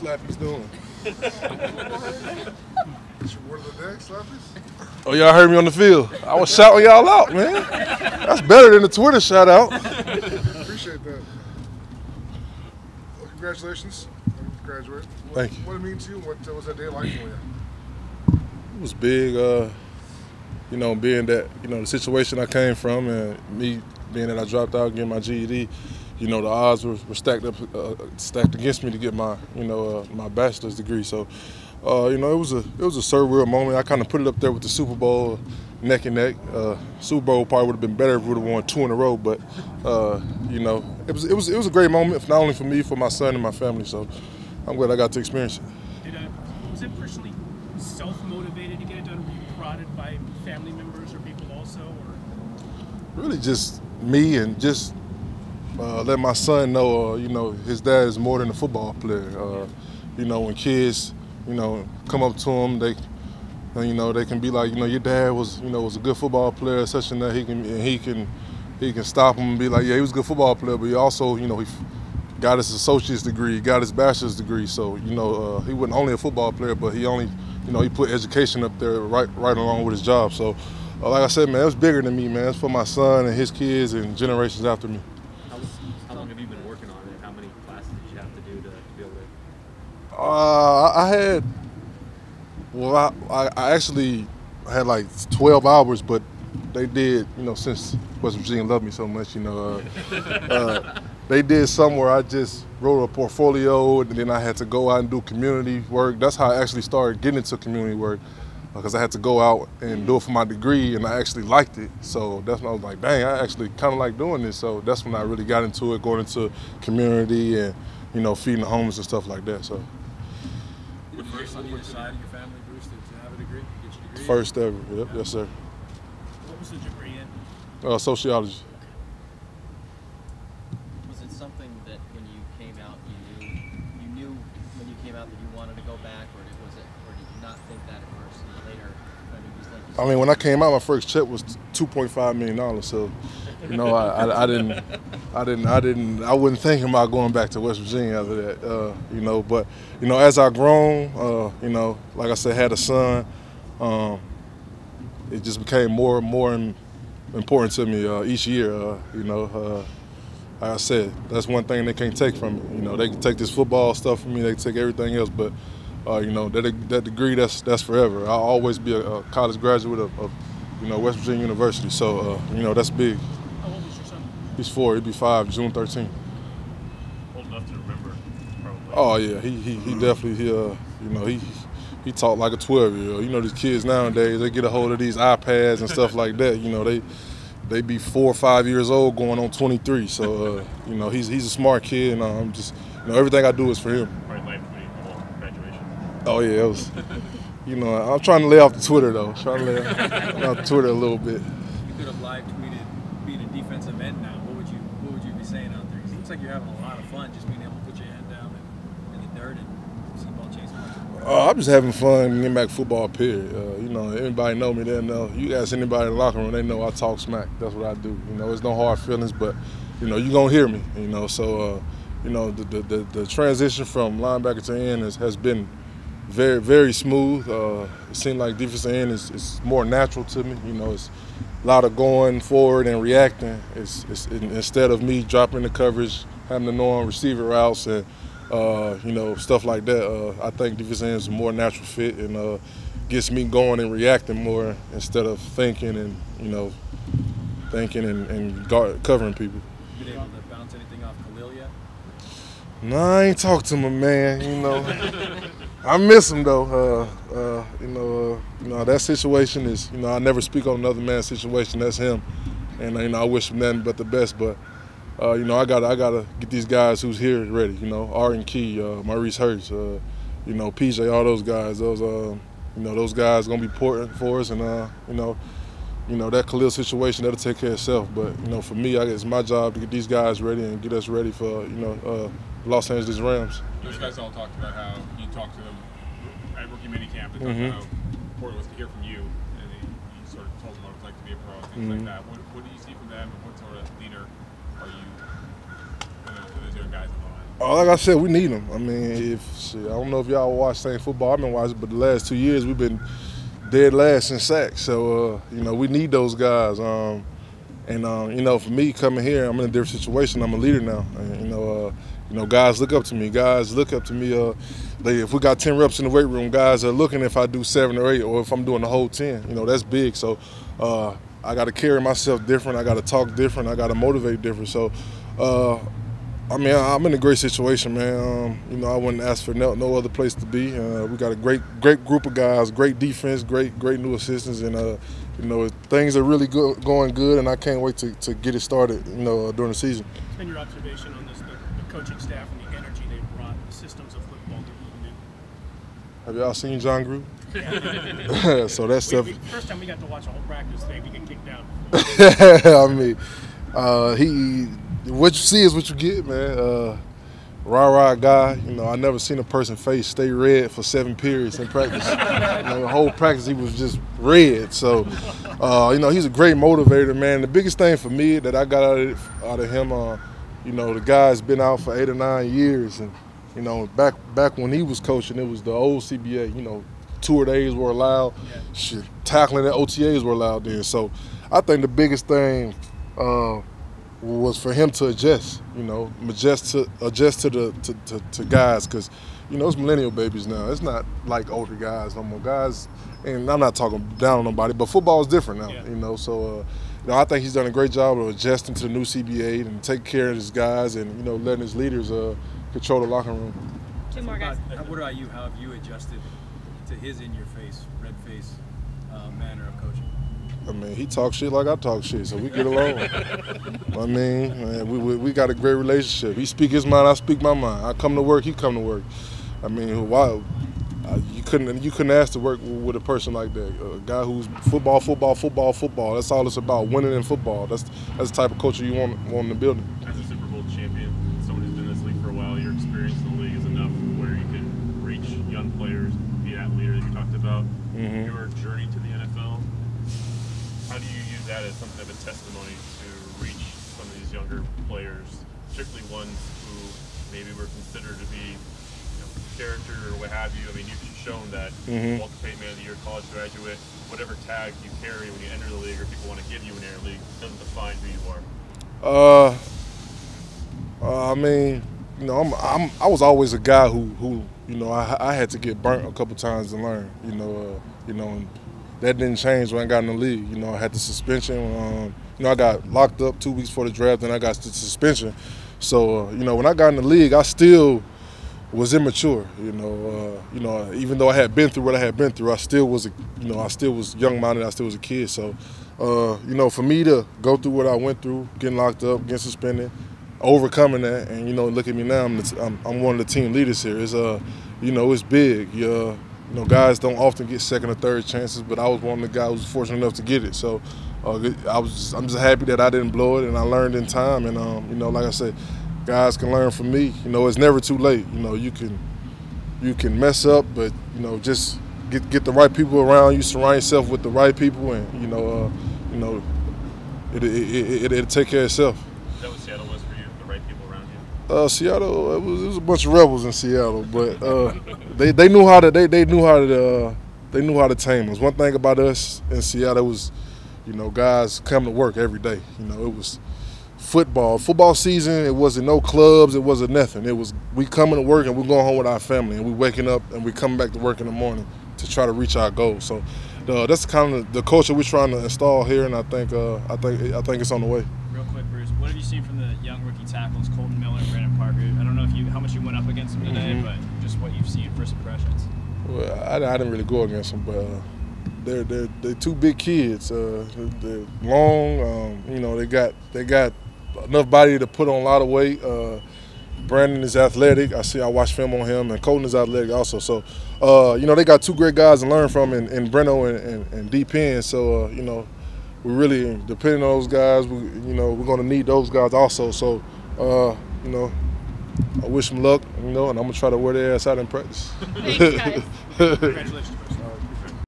Slappies doing? It's your word of the day, Slappies? Oh, y'all heard me on the field. I was shouting y'all out, man. That's better than the Twitter shout out. Appreciate that. Well, congratulations on graduating. Thank you. What did it mean to you? What was that day like for you? It was big, you know, being that, you know, the situation I came from and me being that I dropped out getting my GED, you know, the odds were stacked against me to get my, you know, my bachelor's degree. So, you know, it was a surreal moment. I kind of put it up there with the Super Bowl, neck and neck. Super Bowl probably would have been better if we would have won 2 in a row, but you know, it was a great moment, not only for me, for my son and my family. So, I'm glad I got to experience it. Was it personally self-motivated to get it done? Were you prodded by family members or people also, or? Really, just me and just let my son know, you know, his dad is more than a football player. You know, when kids, you know, come up to him, you know, they can be like, you know, your dad was, you know, was a good football player, such and that he can stop him and be like, yeah, he was a good football player, but he also, you know, he got his associate's degree, got his bachelor's degree. So, you know, he wasn't only a football player, but he only, you know, he put education up there right along with his job. So, like I said, man, it was bigger than me, man. It's for my son and his kids and generations after me. How long have you been working on it? How many classes did you have to do to be able to? I had, well, I actually had like 12 hours, but they did, you know, since West Virginia loved me so much, you know, they did somewhere I just wrote a portfolio and then I had to go out and do community work. That's how I actually started getting into community work, because I had to go out and do it for my degree and I actually liked it. So that's when I was like, dang, I actually kind of like doing this. So that's when I really got into it, going into community and, you know, feeding the homeless and stuff like that. So. The first on either side of your family, Bruce, to have a degree, get your degree? First ever, yep, yes sir. What was the degree in? Sociology. Was it something that when you came out, you knew when you came out that you wanted to go back, or did you not think that at first and later? I mean, when I came out, my first check was $2.5 million. So, you know, I wasn't thinking about going back to West Virginia after that. You know, but you know, as I grown, you know, like I said, had a son. It just became more and more important to me each year. You know, like I said, that's one thing they can't take from me. You know, they can take this football stuff from me, they can take everything else, but you know, that degree, that's forever. I'll always be a college graduate of you know, West Virginia University. So you know, that's big. How old is your son? He's 4. He'll be 5 June 13th. Old enough to remember, probably. Oh yeah, he definitely you know, he talked like a 12-year-old. You know, these kids nowadays, they get a hold of these iPads and stuff like that. You know, they be 4 or 5 years old going on 23. So you know, he's a smart kid, and I'm just, you know, everything I do is for him. Probably life tweeting the whole graduation. Oh yeah, it was. You know, I'm trying to lay off the Twitter though. Trying to lay off Twitter a little bit. You could have live tweeted being a defensive end now. What would you be saying out there? It seems like you're having a lot of fun just being able to put your head down in the dirt and see ball chasing. I'm just having fun getting back football, period. You know, anybody know me, they know. You ask anybody in the locker room, they know I talk smack. That's what I do. You know, there's no hard feelings, but, you know, you're going to hear me, you know. So, you know, the transition from linebacker to end has been very, very smooth. It seems like defensive end is more natural to me. You know, it's a lot of going forward and reacting. It's instead of me dropping the coverage, having to know on receiver routes and, you know, stuff like that. I think defensive end is a more natural fit and gets me going and reacting more instead of thinking and, you know, covering people. You been able to bounce anything off Khalil yet? No, I ain't talked to my man, you know. I miss him though. You know, that situation is, you know, I never speak on another man's situation. That's him, and you know, I wish him nothing but the best. But you know, I gotta get these guys who's here ready. You know, Arden Key, Maurice Hurts, you know, PJ, all those guys. Those you know, those guys gonna be important for us, and you know, that Khalil situation, that'll take care of itself. But you know, for me, it's my job to get these guys ready and get us ready for, you know, Los Angeles Rams. Those guys all talked about how you talked to them at rookie minicamp. They talked about how important it was to hear from you, and you sort of told them what it was like to be a pro and things like that. What do you see from them, and what sort of leader are you to those young guys on the line? Like I said, we need them. I mean, I don't know if y'all watch same football I've been watching, but the last 2 years we've been dead last in sacks. So we need those guys. For me coming here, I'm in a different situation. I'm a leader now. And, guys look up to me. Guys look up to me. If we got 10 reps in the weight room, guys are looking if I do 7 or 8, or if I'm doing the whole 10. That's big. So I got to carry myself different. I got to talk different. I got to motivate different. So. I'm in a great situation, man. I wouldn't ask for no other place to be. We got a great group of guys, great defense, great new assistants, and things are really going good, and I can't wait to get it started, during the season. What's been your observation on this, the coaching staff and the energy they brought, the systems of football that you knew? Have y'all seen John Gruden? Yeah. So that's stuff. First time we got to watch a whole practice today, we get kicked out. What you see is what you get, man. Rah-rah guy. I never seen a person's face stay red for 7 periods in practice. The whole practice he was just red. So, he's a great motivator, man. The biggest thing for me that I got out of him, the guy's been out for 8 or 9 years, and back when he was coaching, it was the old CBA. Tour days were allowed. Yeah. Tackling at OTAs were allowed then. So, I think the biggest thing. Was for him to adjust, adjust to guys, because it's millennial babies now. It's not like older guys no more. Guys, and I'm not talking down on nobody, but football is different now. Yeah. So I think he's done a great job of adjusting to the new CBA and taking care of his guys, and letting his leaders control the locker room. 2 more guys. What about you? How have you adjusted to his in-your-face, red-face manner of coaching? He talks shit like I talk shit, so we get along. We got a great relationship. He speak his mind, I speak my mind. I come to work, he come to work. Why? You couldn't ask to work with a person like that. A guy who's football. That's all it's about, winning in football. That's the type of culture you want in the building. As a Super Bowl champion, someone who's been in this league for a while, your experience in the league is enough where you can reach young players, be that leader that you talked about. Mm-hmm. Your journey to the NFL. How do you use that as something of a testimony to reach some of these younger players, particularly ones who maybe were considered to be character or what have you? You've shown that Walter Payton Man of the Year, college graduate, whatever tag you carry when you enter the league or people want to give you an air league doesn't define who you are. I was always a guy who I had to get burnt a couple times to learn. And that didn't change when I got in the league. I had the suspension. I got locked up 2 weeks before the draft, and I got the suspension. So, when I got in the league, I still was immature. Even though I had been through what I had been through, I still was young-minded. I still was a kid. So, for me to go through what I went through, getting locked up, getting suspended, overcoming that, and look at me now. I'm one of the team leaders here. It's big. Guys don't often get second or third chances, but I was one of the guys who was fortunate enough to get it. So I'm just happy that I didn't blow it, and I learned in time. And like I said, guys can learn from me. It's never too late. You can mess up, but just get the right people around you, surround yourself with the right people, and it'll take care of itself. Is that what Seattle was for you? The right people around you? Seattle, it was a bunch of rebels in Seattle, but they knew how to tame us. One thing about us in Seattle was, guys come to work every day. It was football season. It wasn't no clubs. It wasn't nothing. It was we coming to work and we're going home with our family, and we waking up and we coming back to work in the morning to try to reach our goals. So that's kind of the culture we're trying to install here, and I think it's on the way. Real quick, Bruce, what have you seen from the young rookie tackles, Colton Miller and Brandon Parker? I don't know how much you went up against them today, but just what you've seen, first impressions. Well, I didn't really go against them, but they're 2 big kids. They're long. They got enough body to put on a lot of weight. Brandon is athletic. I watch film on him, and Colton is athletic also. So, they got 2 great guys to learn from in Breno and D Penn. So, we really, depending on those guys, we're going to need those guys also. So, I wish them luck, and I'm going to try to wear their ass out in practice. Thank you, guys. Congratulations.